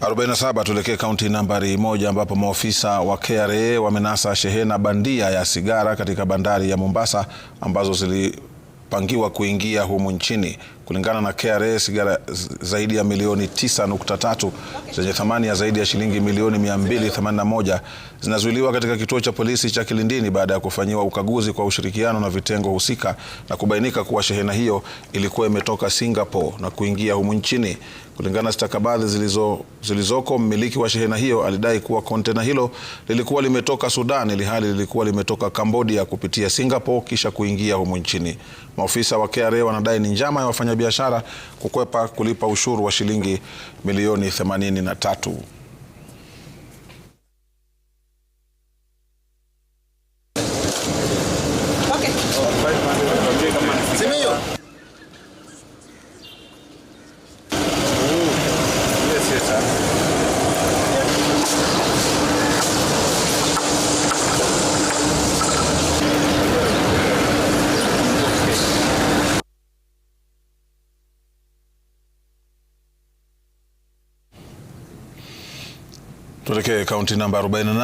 47 tuelekee kaunti nambari 1 ambapo maofisa wa KRA wamenasa shehena bandia ya sigara katika bandari ya Mombasa ambazo zilipangiwa kuingia humu nchini. Kulingana na KRA, sigara zaidi ya milioni 9.3 zenye thamani ya zaidi ya shilingi milioni 281 zinazuiliwa katika kituo cha polisi cha Kilindini baada ya kufanyiwa ukaguzi kwa ushirikiano na vitengo husika na kubainika kuwa shehena hiyo ilikuwa imetoka Singapore na kuingia humu nchini. Kulingana na stakabadhi zilizoko, mmiliki wa shehena hiyo alidai kuwa kontena hilo lilikuwa limetoka Sudan ilhali lilikuwa limetoka Cambodia kupitia Singapore kisha kuingia humu nchini. Maofisa wa KRA wanadai ni njama ya wafanyabiashara kukwepa kulipa ushuru wa shilingi milioni 83. Tuelekee kaunti namba 48.